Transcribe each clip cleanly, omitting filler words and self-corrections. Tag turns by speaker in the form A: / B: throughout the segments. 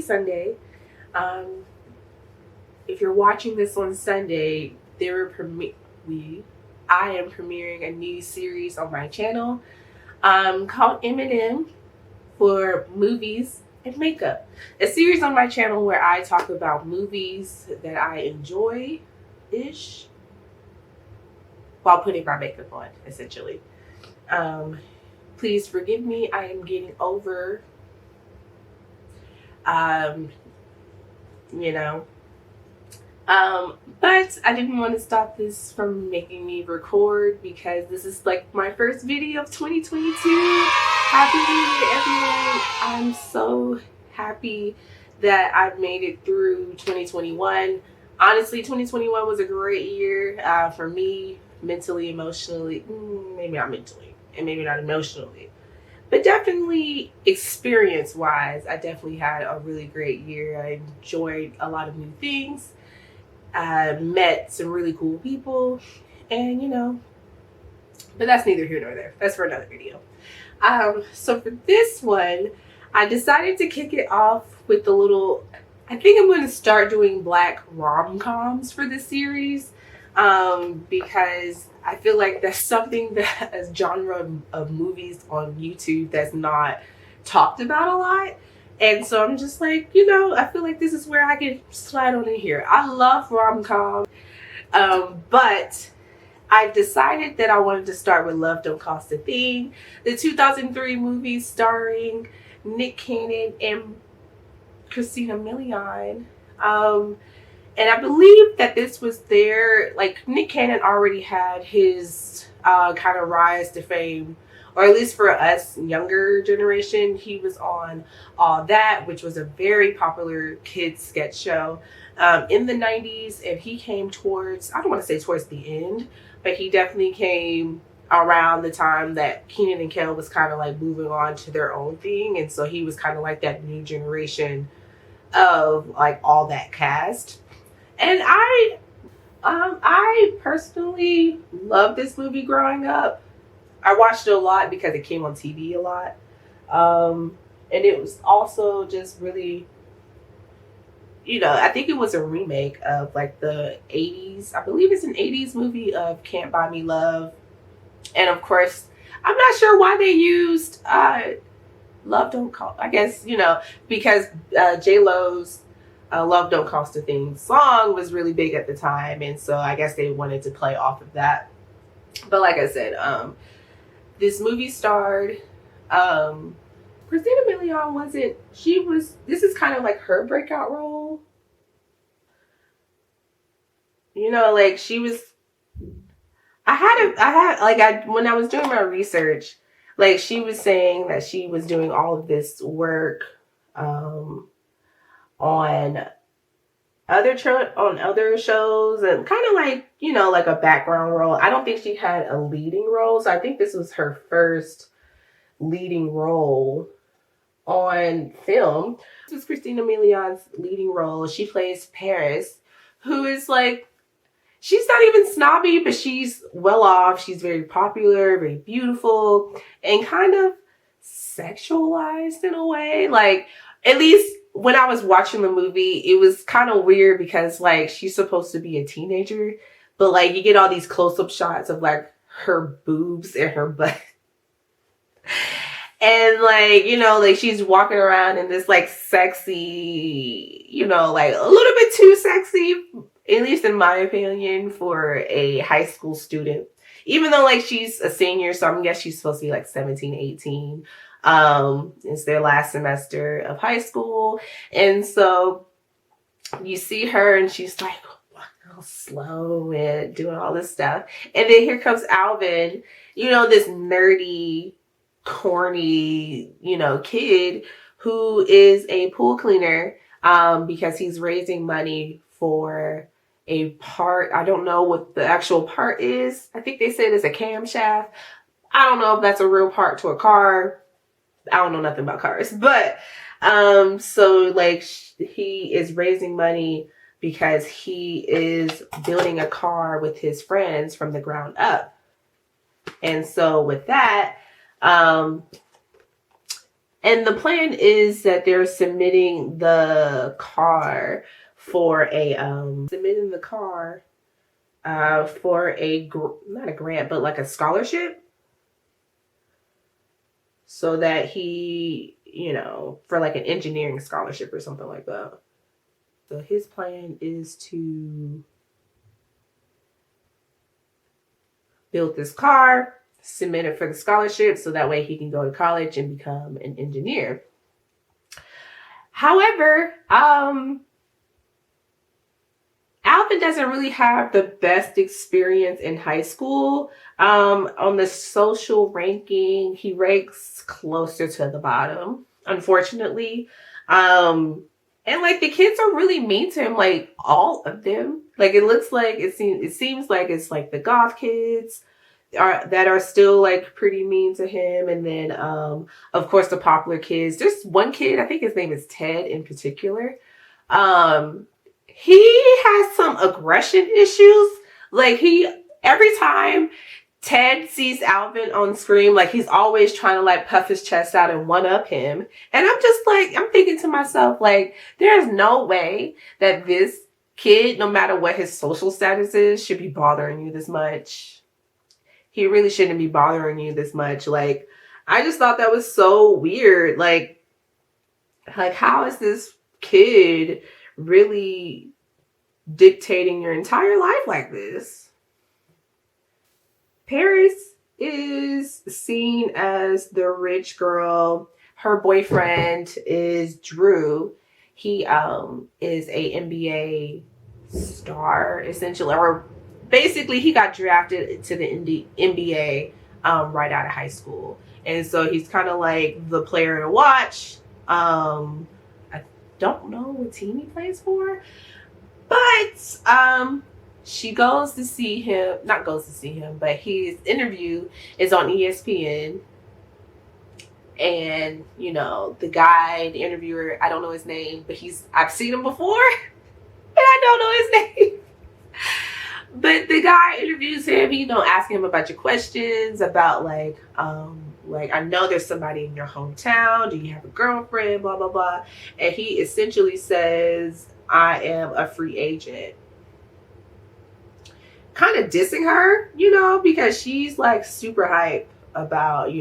A: Sunday. If you're watching this on Sunday, I am premiering a new series on my channel called M&M for movies and makeup. A series on my channel where I talk about movies that I enjoy-ish while putting my makeup on, essentially. Please forgive me. I am getting over, you know. But I didn't want to stop this from making me record because this is like my first video of 2022. Happy New Year, everyone. I'm so happy that I've made it through 2021. Honestly, 2021 was a great year for me, mentally, emotionally, maybe not mentally and maybe not emotionally, but definitely experience-wise, I definitely had a really great year. I enjoyed a lot of new things. I met some really cool people, and but that's neither here nor there. That's for another video. So for this one, I decided to kick it off with the little, I think I'm going to start doing black rom-coms for this series, because I feel like that's something that a genre of movies on YouTube that's not talked about a lot. And so I'm just like, I feel like this is where I can slide on in here. I love rom-com, but I decided that I wanted to start with Love Don't Cost a Thing, the 2003 movie starring Nick Cannon and Krissy Elle. And I believe that this was Nick Cannon already had his kind of rise to fame, or at least for us younger generation. He was on All That, which was a very popular kids sketch show in the 90s. And he came towards, I don't want to say towards the end, but he definitely came around the time that Kenan and Kel was kind of like moving on to their own thing. And so he was kind of like that new generation of like All That cast. And I personally loved this movie growing up. I watched it a lot because it came on TV a lot. And it was also just really, I think it was a remake of like the 80s. I believe it's an 80s movie of Can't Buy Me Love. And of course, I'm not sure why they used Love Don't Cost, I guess, because J-Lo's Love Don't Cost a Thing song was really big at the time. And so I guess they wanted to play off of that. But like I said, this movie starred Christina Milian. This is kind of like her breakout role. Like she was, when I was doing my research, like she was saying that she was doing all of this work on other shows and kind of like, like a background role. I don't think she had a leading role. So I think this was her first leading role on film. This is Christina Milian's leading role. She plays Paris, who is like, she's not even snobby, but she's well off. She's very popular, very beautiful, and kind of sexualized in a way. Like, at least when I was watching the movie, it was kind of weird because like she's supposed to be a teenager, but like you get all these close-up shots of like her boobs and her butt. And like, like she's walking around in this like sexy, like a little bit too sexy, at least in my opinion, for a high school student. Even though like she's a senior, so I guess she's supposed to be like 17, 18. It's their last semester of high school. And so you see her and she's like walking all slow and doing all this stuff. And then here comes Alvin, this nerdy, corny, kid who is a pool cleaner because he's raising money for a part. I don't know what the actual part is. I think they said it's a camshaft. I don't know if that's a real part to a car. I don't know nothing about cars, but so like he is raising money because he is building a car with his friends from the ground up. And so with that, And the plan is that they're submitting the car for a for a not a grant, but like a scholarship, so that he, for like an engineering scholarship or something like that. So his plan is to build this car, submit it for the scholarship, so that way he can go to college and become an engineer. However, Alvin doesn't really have the best experience in high school. On the social ranking, he ranks closer to the bottom, unfortunately. And like the kids are really mean to him, like all of them. Like it seems like it's like the goth kids that are still like pretty mean to him, and then of course the popular kids. There's one kid, I think his name is Ted in particular. He has some aggression issues. Like every time Ted sees Alvin on screen, like he's always trying to like puff his chest out and one up him. And I'm thinking to myself, like, there's no way that this kid, no matter what his social status is, should be bothering you this much. He really shouldn't be bothering you this much. Like, I just thought that was so weird. Like how is this kid really dictating your entire life like this? Paris is seen as the rich girl. Her boyfriend is Drew. He is a NBA star, essentially, or basically he got drafted to the NBA right out of high school, and so he's kind of like the player to watch. I don't know what team he plays for, but she goes to see him, not goes to see him, but his interview is on ESPN. And, the guy, the interviewer, I don't know his name, but I've seen him before, but I don't know his name. But the guy interviews him, asking him about your questions about like, I know there's somebody in your hometown. Do you have a girlfriend? Blah, blah, blah. And he essentially says, I am a free agent. Kind of dissing her, because she's like super hype about,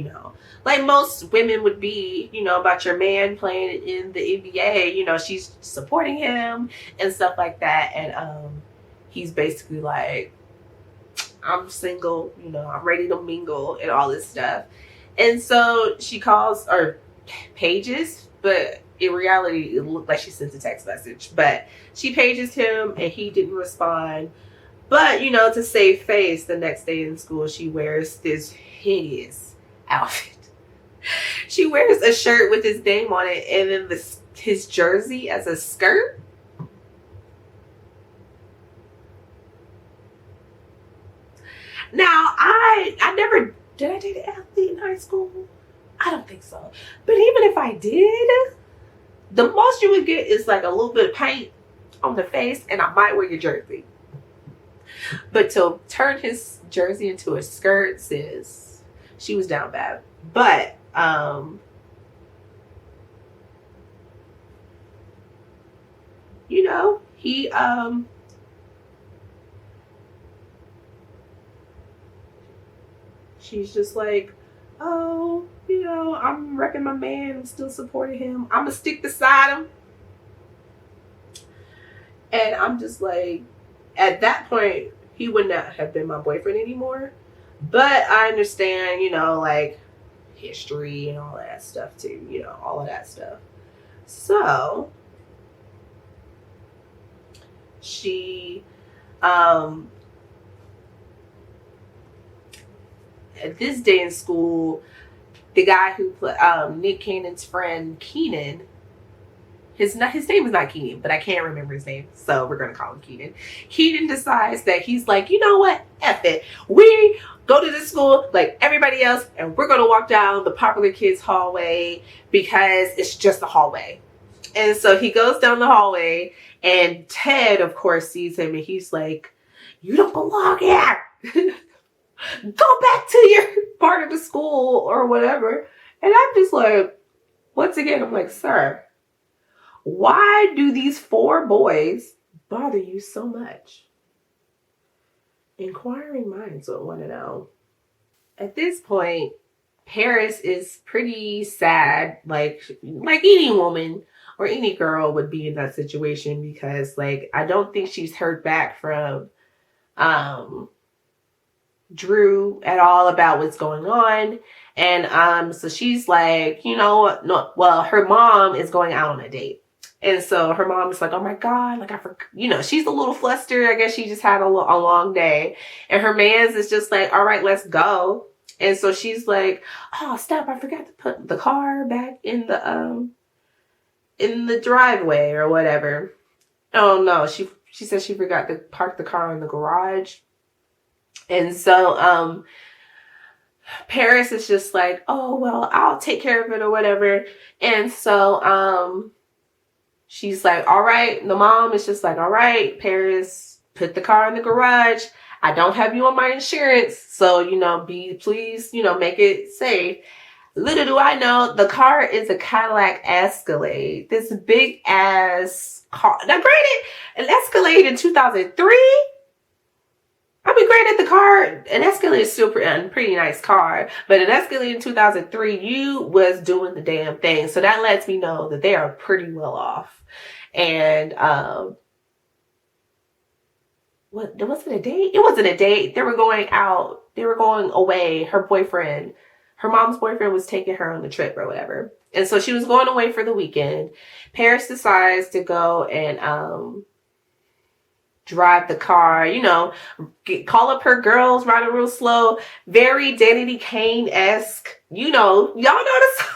A: like most women would be, about your man playing in the NBA. She's supporting him and stuff like that. And he's basically like, I'm single, I'm ready to mingle and all this stuff. And so she calls or pages, but in reality, it looked like she sent a text message. But she pages him and he didn't respond. But, to save face, the next day in school, she wears this hideous outfit. She wears a shirt with his name on it and then his jersey as a skirt. Now, I never, did I date an athlete in high school? I don't think so. But even if I did, the most you would get is like a little bit of paint on the face and I might wear your jersey. But to turn his jersey into a skirt, sis, she was down bad. But he she's just like, oh, I'm wrecking my man, I'm still supporting him, I'm gonna stick beside him. And I'm just like, at that point, he would not have been my boyfriend anymore. But I understand, like history and all that stuff too, all of that stuff. So she, at this day in school, the guy who put Nick Cannon's friend Keenan, his name is not Keenan, but I can't remember his name, so we're gonna call him Keenan. Keenan decides that he's like, you know what, F it. We go to this school like everybody else, and we're gonna walk down the popular kids hallway because it's just a hallway. And so he goes down the hallway, and Ted, of course, sees him, and he's like, you don't belong here. Go back to your part of the school or whatever. And I'm just like, Once again, I'm like, sir, why do these 4 boys bother you so much? Inquiring minds would want to know. At this point, Paris is pretty sad, like any woman or any girl would be in that situation, because like I don't think she's heard back from Drew at all about what's going on. And so she's like, you know, no, well, her mom is going out on a date. And so her mom is like, oh my God, like I forgot, you know, she's a little flustered. I guess she just had a long day. And her man's is just like, all right, let's go. And so she's like, oh, stop, I forgot to put the car back in the driveway or whatever. Oh no, she said she forgot to park the car in the garage. And so Paris is just like, oh well, I'll take care of it or whatever. And so she's like, all right. The mom is just like, all right, Paris, put the car in the garage. I don't have you on my insurance, so, you know, please, you know, make it safe. Little do I know, the car is a Cadillac Escalade. This big ass car. Now, granted, an Escalade in 2003. I mean, granted, the car, an Escalade is still a pretty nice car, but an Escalade in 2003, you was doing the damn thing. So that lets me know that they are pretty well off. And what was it, a date? It wasn't a date. They were going out. They were going away. Her mom's boyfriend was taking her on the trip or whatever. And so she was going away for the weekend. Paris decides to go and drive the car, you know, call up her girls, riding real slow, very Danity Kane-esque, you know, y'all know the song.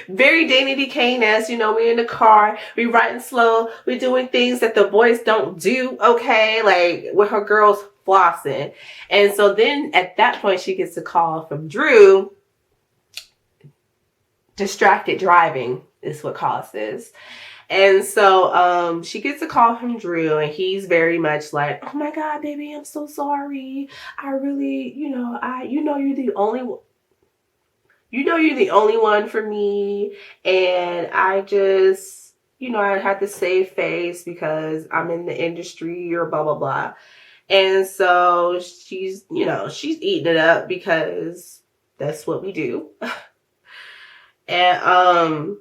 A: Very Danity Kane-esque, you know, we in the car, we riding slow, we doing things that the boys don't do, okay, like with her girls flossing. And so then at that point she gets a call from Drew. Distracted driving is what caused this. And so she gets a call from Drew, and he's very much like, oh my God, baby, I'm so sorry. I really, you know, you're the only one for me. And I just, you know, I had to save face because I'm in the industry or blah, blah, blah. And so she's, you know, she's eating it up because that's what we do. And,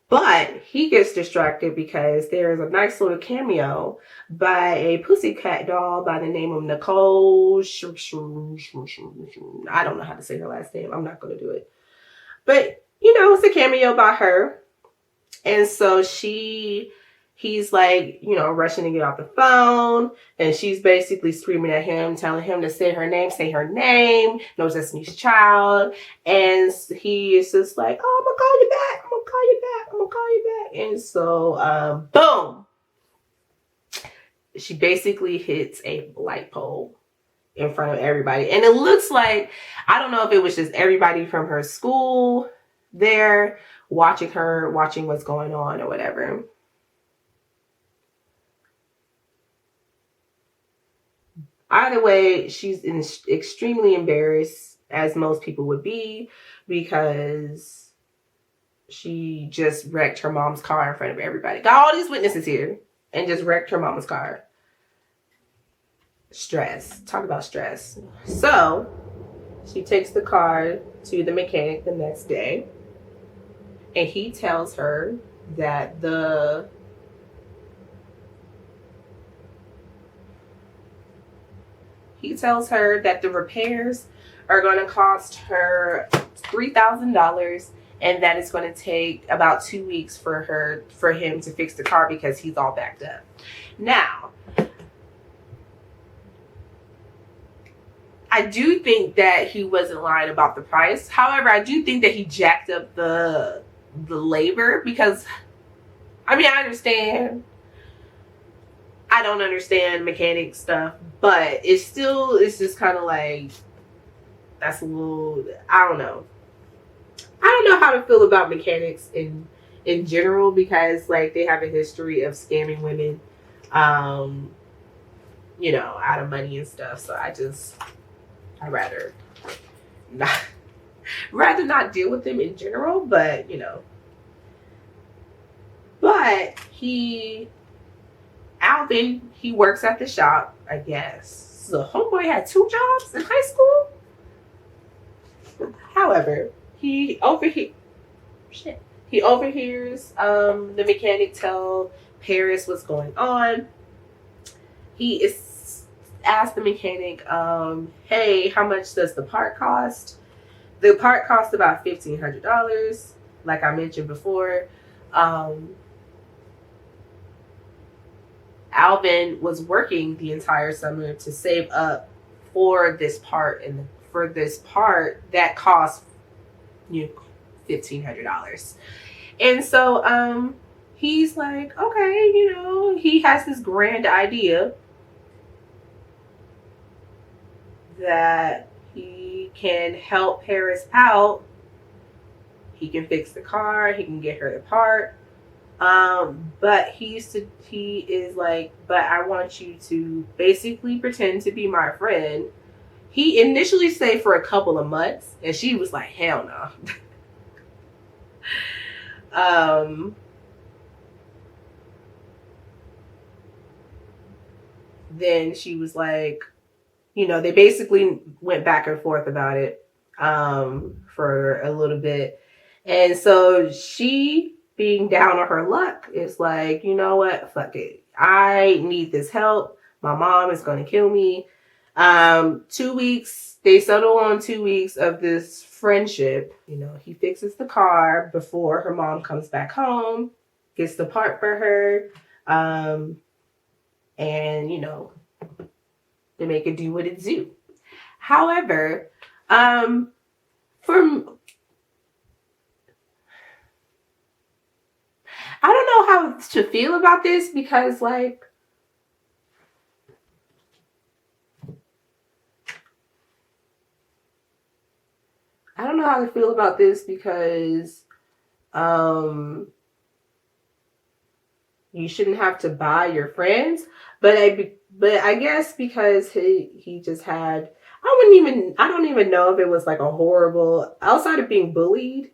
A: but he gets distracted because there's a nice little cameo by a pussycat doll by the name of Nicole. I don't know how to say her last name. I'm not going to do it. But, you know, it's a cameo by her. And so he's like, you know, rushing to get off the phone. And she's basically screaming at him, telling him to say her name, no Destiny's Child. And he is just like, oh, I'm going to call you back. And so, boom. She basically hits a light pole in front of everybody. And it looks like, I don't know if it was just everybody from her school there watching what's going on or whatever. Either way, she's extremely embarrassed, as most people would be, because she just wrecked her mom's car in front of everybody. Got all these witnesses here and just wrecked her mama's car. Stress. Talk about stress. So she takes the car to the mechanic the next day, and he tells her that the repairs are going to cost her $3,000, and that it's going to take about 2 weeks for him to fix the car because he's all backed up. Now, I do think that he wasn't lying about the price. However, I do think that he jacked up the labor, because, I mean, I understand. I don't understand mechanic stuff, but it's just kind of like, that's a little, I don't know. I don't know how to feel about mechanics in general, because like they have a history of scamming women, you know, out of money and stuff. So I just, I'd rather not deal with them in general, but you know. But Alvin, he works at the shop, I guess. So homeboy had 2 jobs in high school. However, he overhears the mechanic tell Paris what's going on. He is asked the mechanic, hey, how much does the part cost? The part cost about $1,500, like I mentioned before. Alvin was working the entire summer to save up for this part, and for this part that cost $1,500. And so he's like, okay, you know, he has this grand idea that he can help Paris out. He can fix the car, he can get her the part. But he is like, but I want you to basically pretend to be my friend. He initially stayed for a couple of months, and she was like, hell no. Then she was like, you know, they basically went back and forth about it for a little bit. And so she, being down on her luck, is like, you know what, fuck it, I need this help, my mom is going to kill me. 2 weeks, they settle on 2 weeks of this friendship. You know, he fixes the car before her mom comes back home, gets the part for her, and you know, they make it do what it do. However, I don't know how to feel about this, because like, I don't know how to feel about this because you shouldn't have to buy your friends, but I guess because he just had, I don't even know if it was like a horrible, outside of being bullied,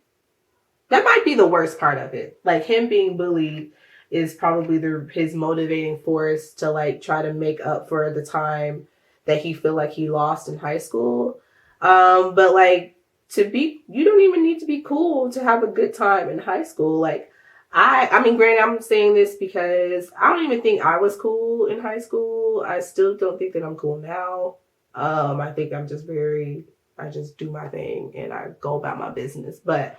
A: that might be the worst part of it. Like, him being bullied is probably his motivating force to like try to make up for the time that he feel like he lost in high school. But like, you don't even need to be cool to have a good time in high school. Like, I mean, granted, I'm saying this because I don't even think I was cool in high school. I still don't think that I'm cool now. I think I just do my thing and I go about my business. But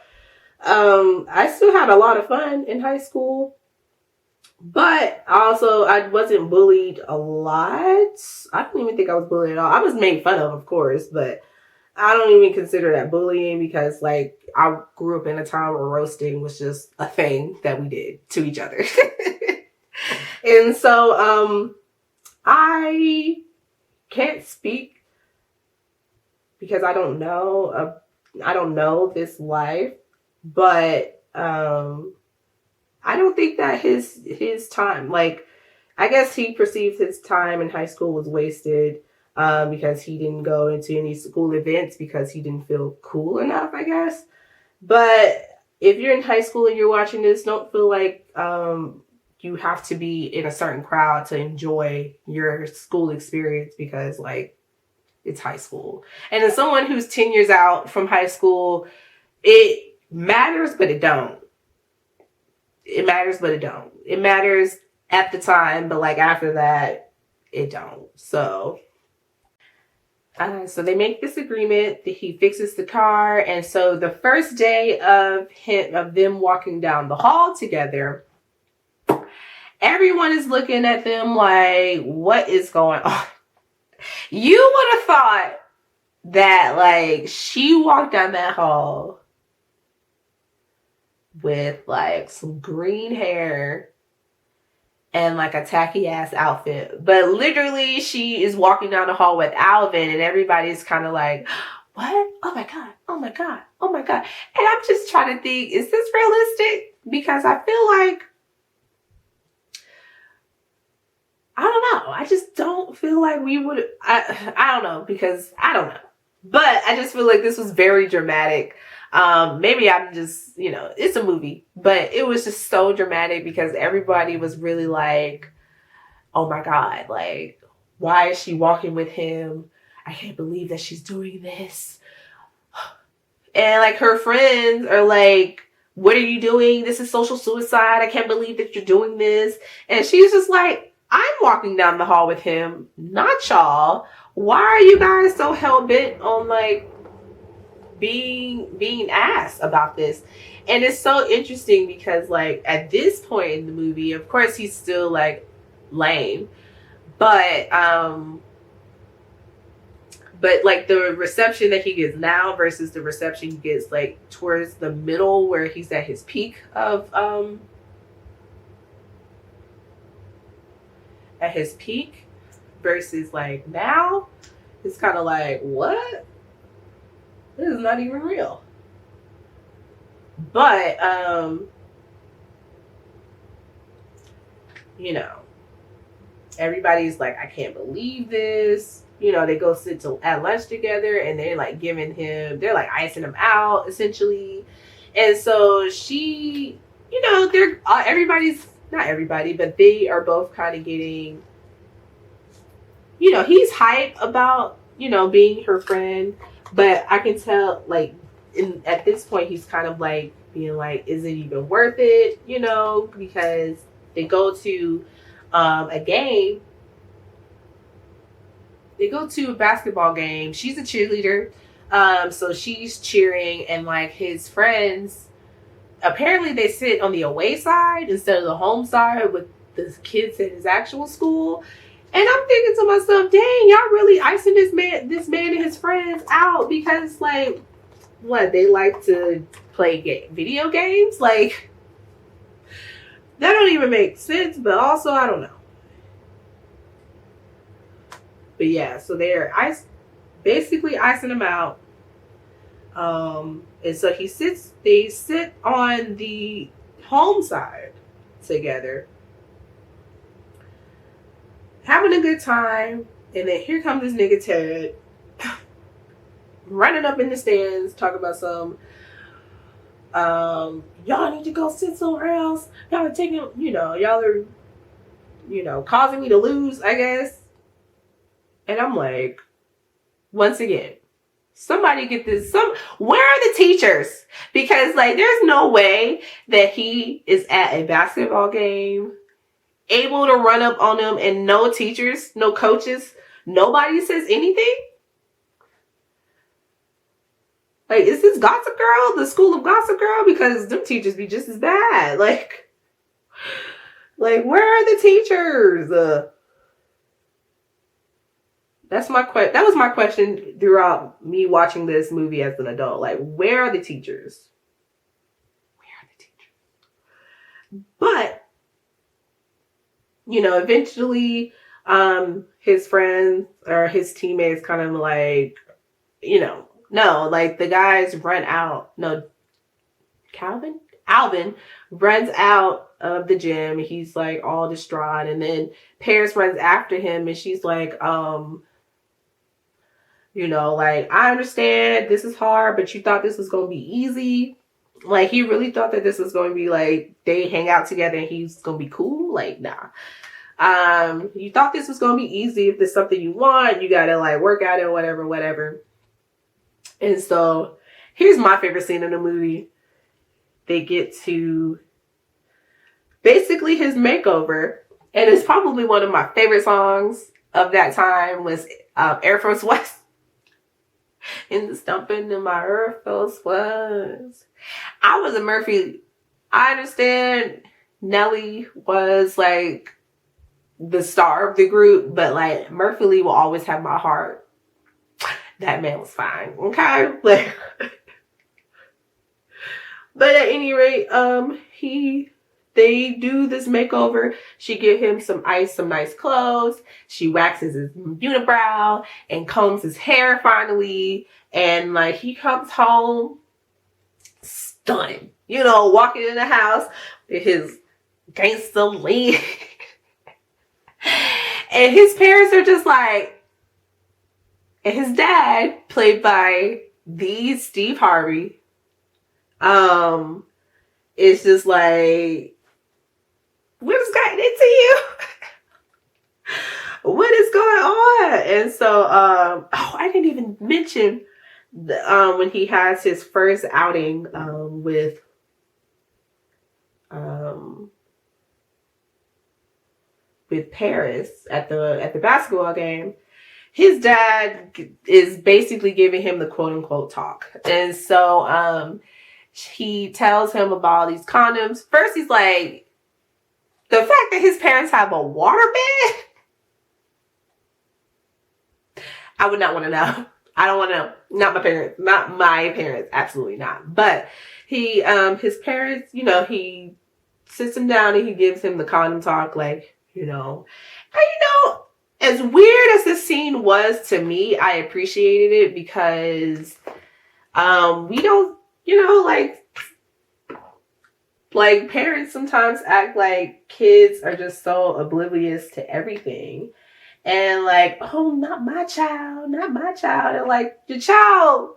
A: I still had a lot of fun in high school. But also, I wasn't bullied a lot. I don't even think I was bullied at all. I was made fun of course, but I don't even consider that bullying, because like, I grew up in a time where roasting was just a thing that we did to each other. And so I can't speak because I don't know this life, but I don't think that his time, like, I guess he perceived his time in high school was wasted because he didn't go into any school events because he didn't feel cool enough, I guess. But if you're in high school and you're watching this, don't feel like you have to be in a certain crowd to enjoy your school experience, because like, it's high school. And as someone who's 10 years out from high school, it matters, but it don't. It matters, but it don't. It matters at the time, but like after that, it don't. So they make this agreement that he fixes the car. And so the first day of them walking down the hall together, everyone is looking at them like, what is going on? You would have thought that like, she walked down that hall with like some green hair and like a tacky ass outfit, but literally she is walking down the hall with Alvin, and everybody's kind of like, what? Oh my god, oh my god, oh my god. And I'm just trying to think, is this realistic? Because I feel like, I don't know, I just don't feel like we would, I don't know, because I don't know, But I just feel like this was very dramatic. Maybe I'm just, it's a movie, but it was just so dramatic because everybody was really like, oh my God, like, why is she walking with him? I can't believe that she's doing this. And like her friends are like, what are you doing? This is social suicide. I can't believe that you're doing this. And she's just like, I'm walking down the hall with him, not y'all. Why are you guys so hell bent on like being asked about this? And it's so interesting because like at this point in the movie, of course he's still like lame, but like the reception that he gets now versus the reception he gets like towards the middle where he's at his peak of at his peak versus like now, it's kind of like, what? This is not even real. But everybody's like, I can't believe this. They go sit at lunch together and they're like they're like icing him out essentially. And so she, they're everybody's not everybody, but they are both kind of getting, he's hype about, being her friend, but I can tell like at this point he's kind of like being like, is it even worth it? Because they go to a game. They go to a basketball game. She's a cheerleader. So she's cheering and like his friends, apparently they sit on the away side instead of the home side with the kids at his actual school. And I'm thinking to myself, dang, y'all really icing this man and his friends out because like what, they like to play video games? Like that don't even make sense, but also I don't know. But yeah, so they're basically icing him out. And so they sit on the home side together, having a good time. And then here comes this nigga Ted running up in the stands, talking about some, y'all need to go sit somewhere else. Y'all are taking, y'all are, causing me to lose, I guess. And I'm like, once again, somebody get this. Where are the teachers? Because like, there's no way that he is at a basketball game, able to run up on them, and no teachers, no coaches, nobody says anything. Like, is this Gossip Girl, the school of Gossip Girl? Because them teachers be just as bad. Like where are the teachers? That was my question throughout me watching this movie as an adult. Like, where are the teachers? Where are the teachers? But, eventually, his friends or his teammates kind of like, no, like the guys run out. No, Alvin runs out of the gym. He's like all distraught. And then Paris runs after him and she's like, like, I understand this is hard, but you thought this was going to be easy. Like, he really thought that this was going to be like, they hang out together and he's going to be cool. Like, nah. You thought this was going to be easy. If there's something you want, you got to like work at it, whatever. And so here's my favorite scene in the movie. They get to basically his makeover. And it's probably one of my favorite songs of that time was Air Force West. In the stumping in my Air Force West. I was a Murphy. I understand Nelly was like the star of the group, but like Murphy Lee will always have my heart. That man was fine. Okay? Like, but at any rate, they do this makeover. She give him some nice clothes. She waxes his unibrow and combs his hair finally. And like he comes home stunned, walking in the house with his gangster lean. And his parents are just like, And his dad, played by the Steve Harvey, is just like, what has gotten into you? What is going on? And so, I didn't even mention when he has his first outing with Paris at the basketball game. His dad is basically giving him the quote unquote talk. And so he tells him about all these condoms. First, he's like, the fact that his parents have a water bed, I would not want to know. I don't want to know. Not my parents. Absolutely not. But his parents, he sits him down and he gives him the condom talk, like, and as weird as the scene was to me, I appreciated it because we don't, like parents sometimes act like kids are just so oblivious to everything. And like, oh, not my child. And like, your child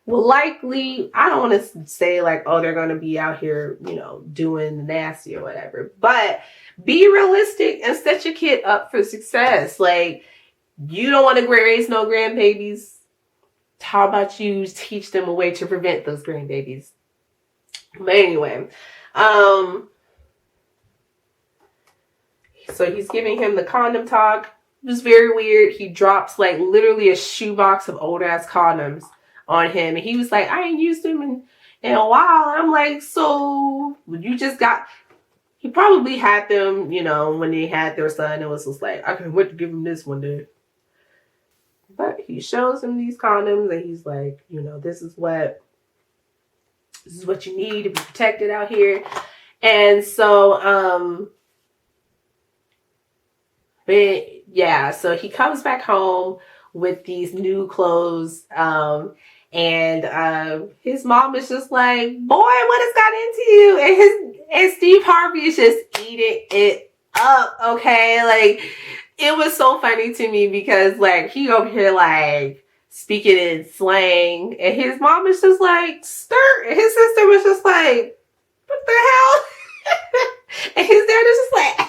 A: will likely, I don't want to say like, oh, they're going to be out here, doing the nasty or whatever. But be realistic and set your kid up for success. Like, you don't want to raise no grandbabies. How about you teach them a way to prevent those grandbabies? But anyway, so he's giving him the condom talk. It was very weird. He drops like literally a shoebox of old ass condoms on him, and he was like, I ain't used them in a while. And I'm like, so you just got, he probably had them, when they had their son. It was just like, I can't wait to give him this one day. But he shows him these condoms and he's like, this is what you need to be protected out here. And so so he comes back home with these new clothes, and his mom is just like, boy, what has got into you? And Steve Harvey is just eating it up, okay? Like, it was so funny to me because like he over here like speaking in slang, and his mom is just like, stir, and his sister was just like, what the hell? And his dad is just like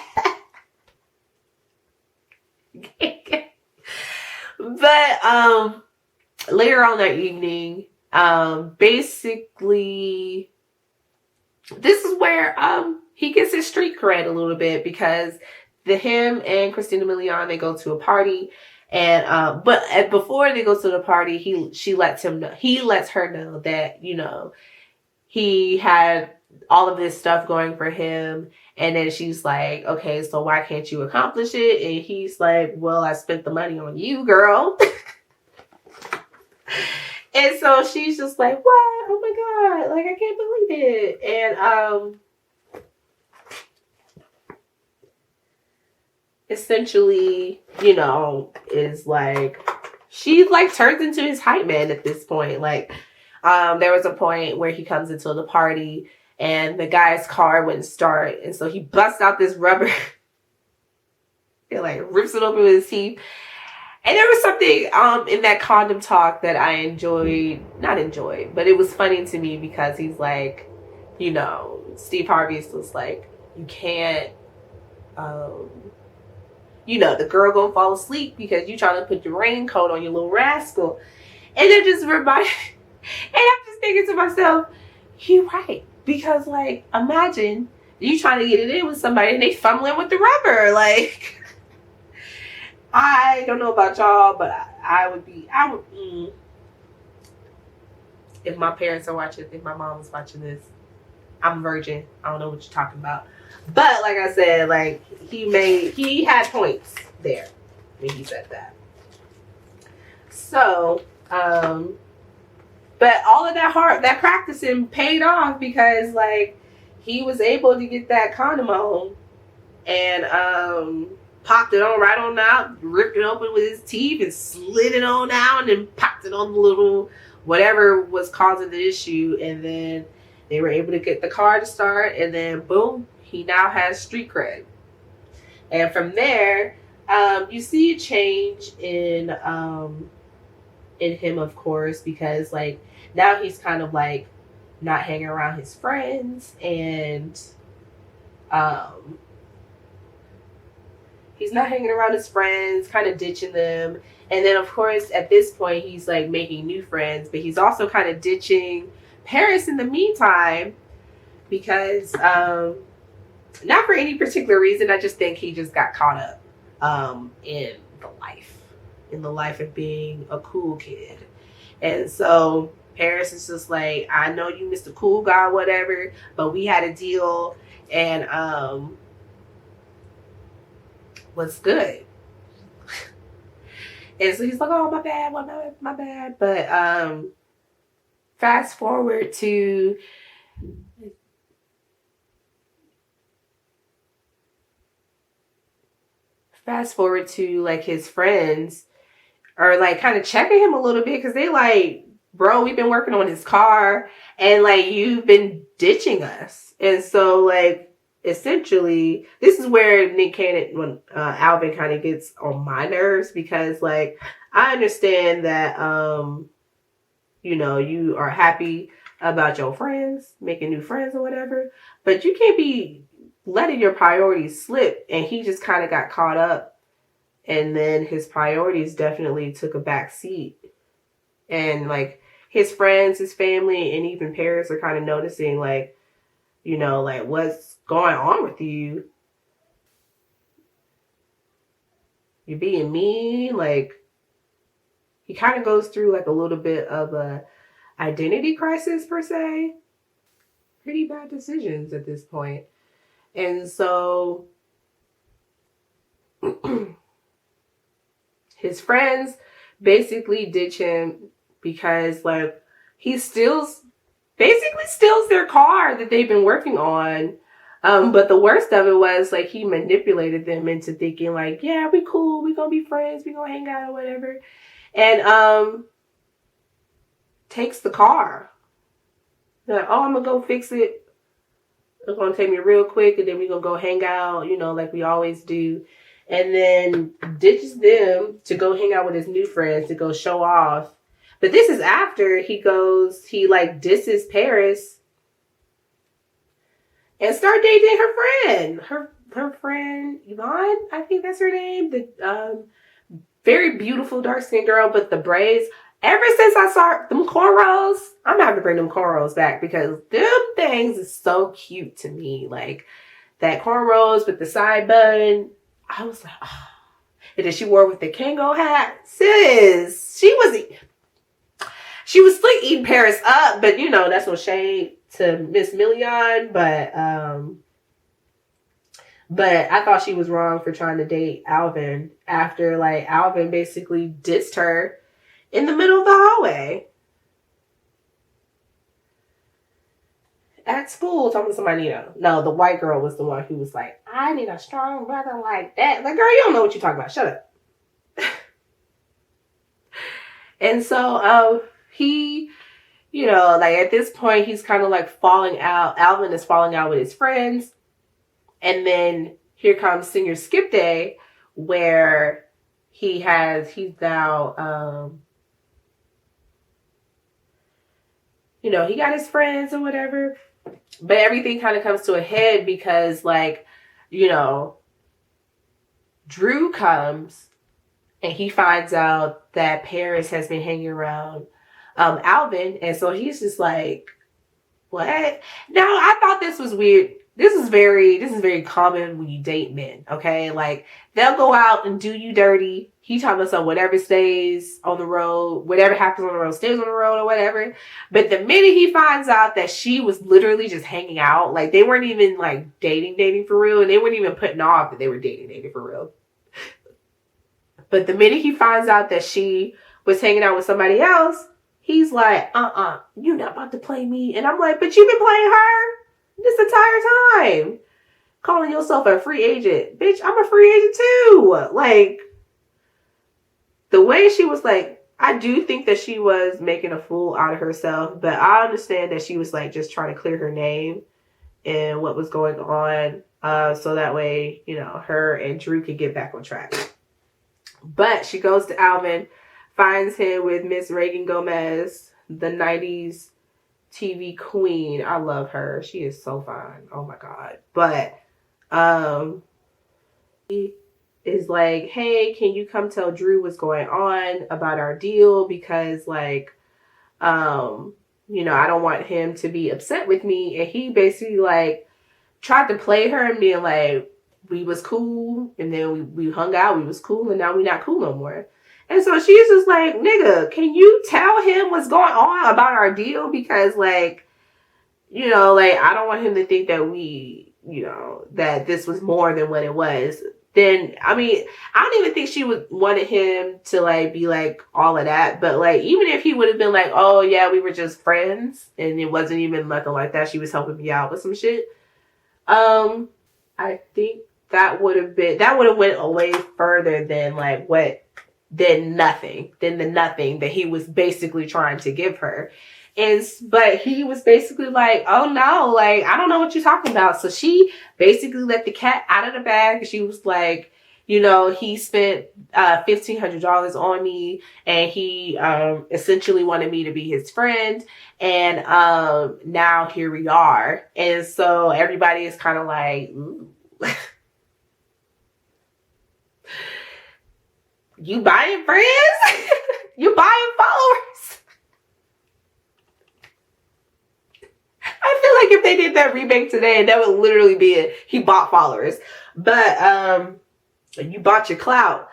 A: but later on that evening, basically this is where he gets his street cred a little bit, because him and Christina Milian, they go to a party, and but before they go to the party, he lets her know that he had all of this stuff going for him. And then she's like, okay, so why can't you accomplish it? And he's like, well, I spent the money on you, girl. And so she's just like, what? Oh my God. Like, I can't believe it. And essentially, is like, she like turns into his hype man at this point. Like, there was a point where he comes into the party and the guy's car wouldn't start. And so he busts out this rubber. It like rips it open with his teeth. And there was something in that condom talk that I not enjoyed, but it was funny to me because he's like, Steve Harvey's just like, you can't, the girl gonna fall asleep because you trying to put your raincoat on your little rascal. And it just reminded, and I'm just thinking to myself, you're right. Because, like, imagine you trying to get it in with somebody and they fumbling with the rubber. Like, I don't know about y'all, but I would if my parents are watching, if my mom was watching this, I'm a virgin. I don't know what you're talking about. But, like I said, like, he had points there when he said that. So, but all of that practicing paid off, because like he was able to get that condom on and popped it on right on out, ripped it open with his teeth and slid it on out, and then popped it on the little whatever was causing the issue. And then they were able to get the car to start, and then boom, he now has street cred. And from there, you see a change in in him, of course, because like now he's kind of like not hanging around his friends, and um he's not hanging around his friends, kind of ditching them. And then, of course, at this point, he's like making new friends, but he's also kind of ditching Paris in the meantime because, not for any particular reason. I just think he just got caught up in the life of being a cool kid. And so Paris is just like, I know you Mr. Cool Guy, whatever, but we had a deal, and what's good? And so he's like, oh, my bad, my bad. But fast forward to like his friends are like kind of checking him a little bit, because they like, bro, we've been working on his car, and like you've been ditching us. And so like essentially this is where Nick Cannon, when Alvin kind of gets on my nerves, because like I understand that you know, you are happy about your friends making new friends or whatever, but you can't be letting your priorities slip. And he just kind of got caught up, and then his priorities definitely took a back seat. And like his friends, his family, and even Paris are kind of noticing, like, you know, like, what's going on with you? You're being mean. Like, he kind of goes through like a little bit of a identity crisis per se. Pretty bad decisions at this point. And so his friends basically ditch him because like he basically steals their car that they've been working on. But the worst of it was like he manipulated them into thinking like, yeah, we cool, we gonna be friends, we gonna hang out or whatever. And takes the car. They're like, oh, I'm gonna go fix it. It's gonna take me real quick, and then we gonna go hang out, you know, like we always do. And then ditches them to go hang out with his new friends to go show off. But this is after he like disses Paris and start dating her friend. Her friend Yvonne, I think that's her name. The very beautiful dark skinned girl, but the braids. Ever since I saw them cornrows, I'm gonna have to bring them cornrows back, because them things is so cute to me. Like that cornrows with the side bun. I was like, oh. And then she wore with the Kango hat. Sis, she was still eating Paris up, but you know, that's no shade to Miss Million, but I thought she was wrong for trying to date Alvin after like Alvin basically dissed her in the middle of the hallway at school, talking to somebody, you know. No, the white girl was the one who was like, I need a strong brother like that. Like, girl, you don't know what you're talking about. Shut up. And so he, you know, like at this point, he's kind of like falling out. Alvin is falling out with his friends. And then here comes Senior Skip Day, where he's now, you know, he got his friends or whatever. But everything kind of comes to a head because, like, you know, Drew comes and he finds out that Paris has been hanging around Alvin. And so he's just like, what? Now, I thought this was weird. This is very common when you date men, okay? Like, they'll go out and do you dirty. He talking about some whatever stays on the road, whatever happens on the road stays on the road or whatever. But the minute he finds out that she was literally just hanging out, like they weren't even like dating for real, and they weren't even putting off that they were dating for real. But the minute he finds out that she was hanging out with somebody else, he's like, you're not about to play me. And I'm like, but you've been playing her this entire time. Calling yourself a free agent. Bitch, I'm a free agent too. Like, the way she was like, I do think that she was making a fool out of herself, but I understand that she was like just trying to clear her name and what was going on. So that way, you know, her and Drew could get back on track. But she goes to Alvin, finds him with Miss Reagan Gomez, the 90s TV queen. I love her. She is so fine. Oh my God. But he is like, hey, can you come tell Drew what's going on about our deal? Because like, I don't want him to be upset with me. And he basically like tried to play her and being like, we was cool and then we hung out, we was cool, and now we not cool no more. And so she's just like, nigga, can you tell him what's going on about our deal? Because like, like I don't want him to think that that this was more than what it was. Then I mean, I don't even think she would wanted him to like be like all of that. But like, even if he would have been like, oh yeah, we were just friends and it wasn't even nothing like that, she was helping me out with some shit. I think that would have went away further than like the nothing that he was basically trying to give her. But he was basically like, oh no, like, I don't know what you're talking about. So she basically let the cat out of the bag. She was like, he spent $1,500 on me, and he essentially wanted me to be his friend. And now here we are. And so everybody is kind of like, ooh. You buying friends? You buying followers? I feel like if they did that remake today, that would literally be it. He bought followers. But you bought your clout.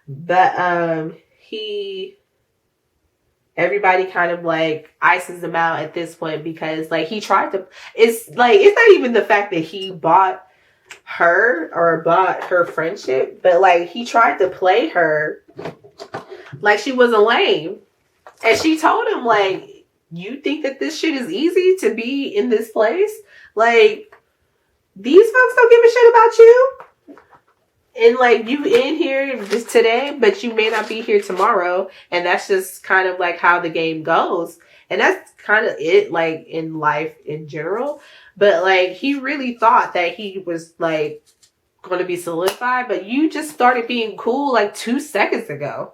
A: But everybody kind of like ices him out at this point, because like he tried to, it's not even the fact that he bought her or bought her friendship, but like he tried to play her like she was a lame. And she told him like, you think that this shit is easy to be in this place? Like, these folks don't give a shit about you. And like, you in here just today, but you may not be here tomorrow. And that's just kind of like how the game goes. And that's kind of it, like in life in general. But like, he really thought that he was like going to be solidified, but you just started being cool like 2 seconds ago.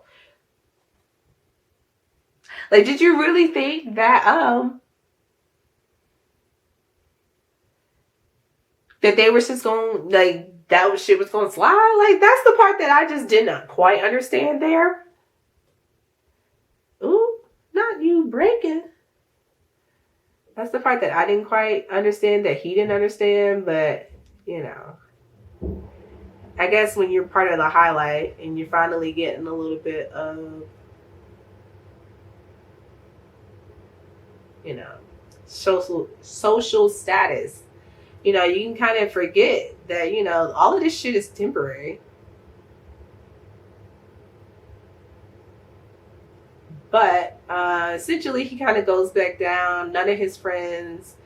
A: Like, did you really think that that they were just going, like, that shit was going to slide? Like, that's the part that I just did not quite understand there. Ooh, not you breaking. That's the part that I didn't quite understand, that he didn't understand. But, I guess when you're part of the highlight and you're finally getting a little bit of, social status, you can kind of forget that, all of this shit is temporary. But essentially, he kind of goes back down. None of his friends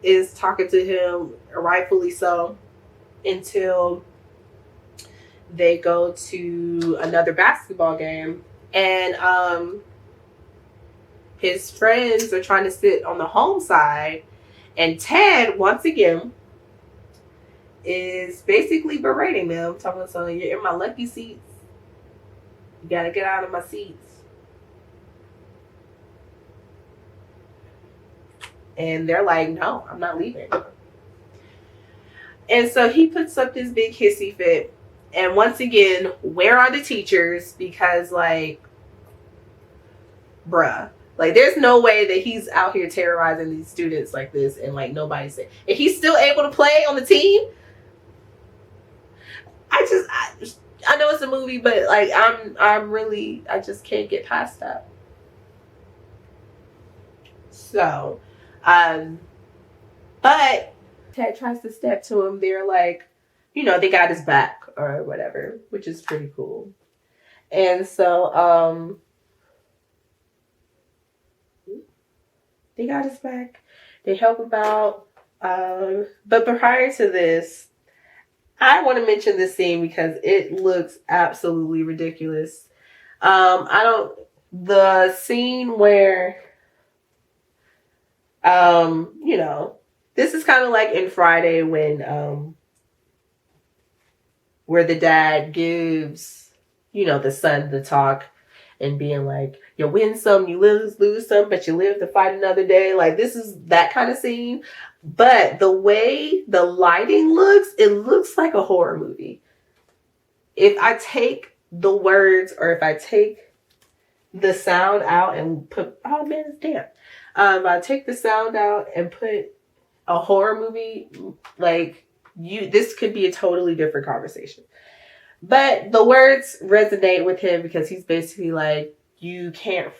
A: is talking to him, rightfully so, until they go to another basketball game. And his friends are trying to sit on the home side. And Ted, once again, is basically berating them, talking about, so you're in my lucky seats. You got to get out of my seats. And they're like, no, I'm not leaving. And so he puts up this big hissy fit. And once again, where are the teachers? Because, like, bruh. Like, there's no way that he's out here terrorizing these students like this and, like, nobody's saying. And he's still able to play on the team? I know it's a movie, but, like, I just can't get past that. So, but Ted tries to step to him. They're like, they got his back or whatever, which is pretty cool. And so, they got his back. They help him out. But prior to this, I want to mention this scene because it looks absolutely ridiculous. The scene where, this is kind of like in Friday when, where the dad gives, the son the talk. and being like, you win some, you lose some, but you live to fight another day. Like, this is that kind of scene. But the way the lighting looks, it looks like a horror movie. If I take the words, or if I take the sound out and put, oh man, it's damp. I take the sound out and put a horror movie, like, this could be a totally different conversation. But the words resonate with him because he's basically like, you can't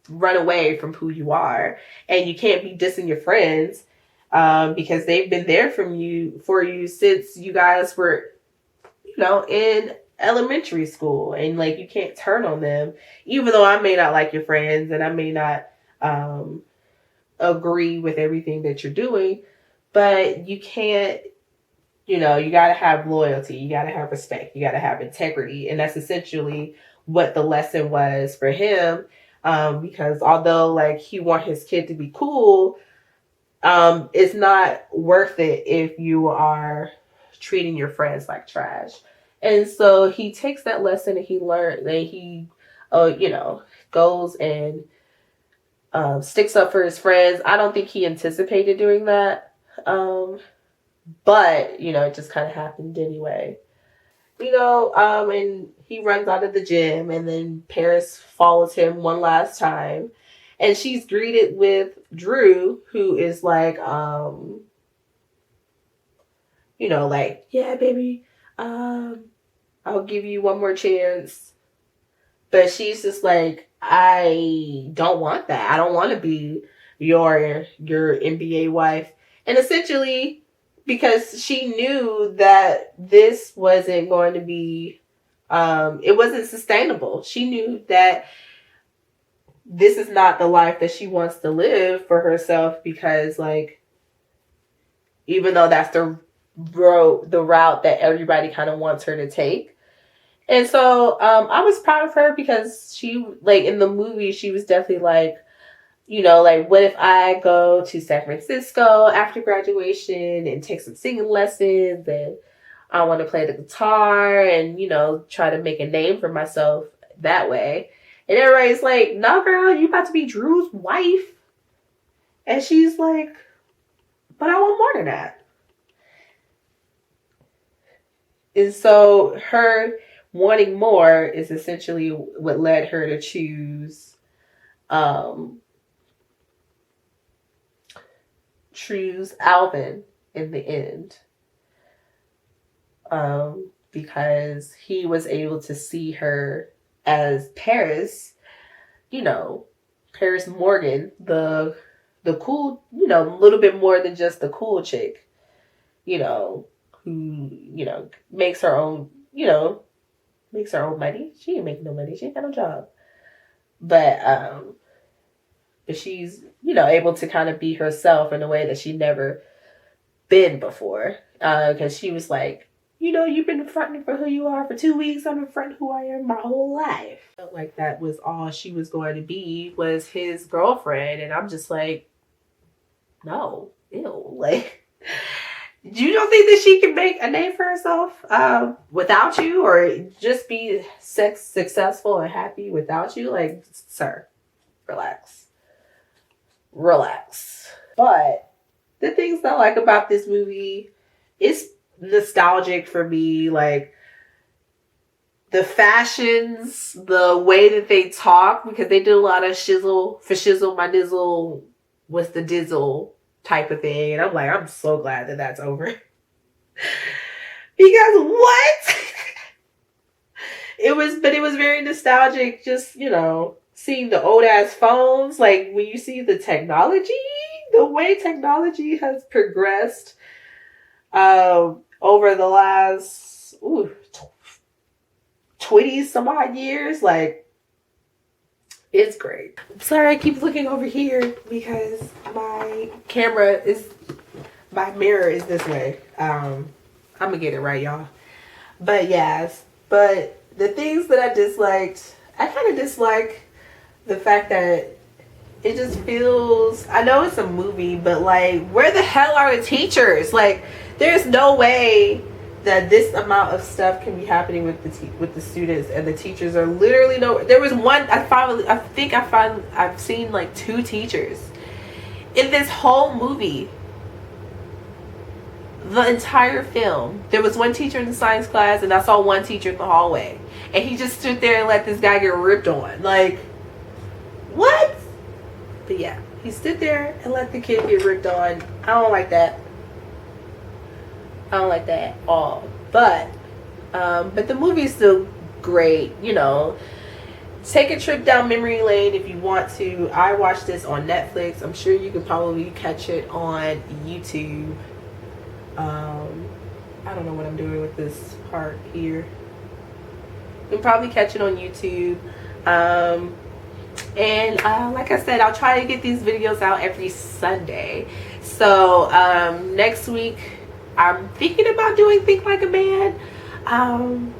A: run away from who you are, and you can't be dissing your friends because they've been there for you since you guys were, in elementary school, and like, you can't turn on them, even though I may not like your friends and I may not agree with everything that you're doing, but you can't, you got to have loyalty, you got to have respect, you got to have integrity. And that's essentially what the lesson was for him, because although like he want his kid to be cool, it's not worth it if you are treating your friends like trash. And so he takes that lesson and he learned that he goes and sticks up for his friends. I don't think he anticipated doing that. But, it just kind of happened anyway. And he runs out of the gym, and then Paris follows him one last time. And she's greeted with Drew, who is like, like, yeah, baby, I'll give you one more chance. But she's just like, I don't want that. I don't want to be your NBA wife. And essentially, because she knew that this wasn't going to be, it wasn't sustainable. She knew that this is not the life that she wants to live for herself, because like, even though that's the route that everybody kind of wants her to take. And so I was proud of her, because she, like, in the movie, she was definitely like, like, what if I go to San Francisco after graduation and take some singing lessons, and I want to play the guitar and, try to make a name for myself that way. And everybody's like, no, girl, you about to be Drew's wife. And she's like, but I want more than that. And so her wanting more is essentially what led her to choose Alvin in the end, because he was able to see her as Paris, Paris Morgan, the cool, a little bit more than just the cool chick, who, makes her own, makes her own money. She ain't making no money. She ain't got no job. But she's, able to kind of be herself in a way that she never been before. Because she was like, you've been fronting for who you are for 2 weeks. I've been fronting who I am my whole life. Felt like that was all she was going to be, was his girlfriend. And I'm just like, no, ew. Like, you don't think that she can make a name for herself without you, or just be successful and happy without you? Like, sir, relax. But the things that I like about this movie, it's nostalgic for me. Like, the fashions, the way that they talk, because they did a lot of shizzle, for shizzle, my dizzle, what's the dizzle type of thing. And I'm like, I'm so glad that that's over. Because what? It was very nostalgic, just, seeing the old ass phones. Like, when you see the technology, the way technology has progressed over the last 20 some odd years, like, it's great. I'm sorry, I keep looking over here because my mirror is this way. I'm gonna get it right, y'all. But yes, but the things that I disliked, I kind of dislike the fact that it just feels, I know it's a movie, but like, where the hell are the teachers? Like, there's no way that this amount of stuff can be happening with the students, and the teachers are literally there was one I've seen like 2 teachers in this whole movie. The entire film, there was one teacher in the science class, and I saw one teacher in the hallway, and he just stood there and let this guy get ripped on. Like, what? But yeah, he stood there and let the kid get ripped on. I don't like that. I don't like that at all. But the movie is still great. You know, take a trip down memory lane if you want to. I watched this on Netflix. I'm sure you can probably catch it on YouTube. I don't know what I'm doing with this part here. You can probably catch it on YouTube. And like I said, I'll try to get these videos out every Sunday. So next week I'm thinking about doing Think Like a Man.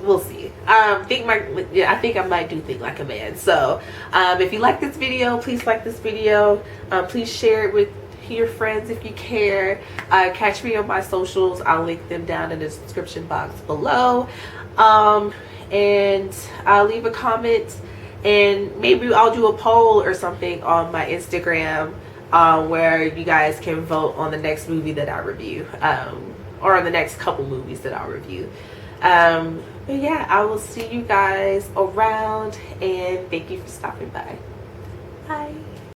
A: We'll see. I think I might do Think Like a Man. So if you like this video, please like this video. Please share it with your friends if you care. Catch me on my socials. I'll link them down in the description box below. And I'll leave a comment, and maybe I'll do a poll or something on my Instagram where you guys can vote on the next movie that I review, or on the next couple movies that I'll review. But yeah, I will see you guys around, and thank you for stopping by. Bye.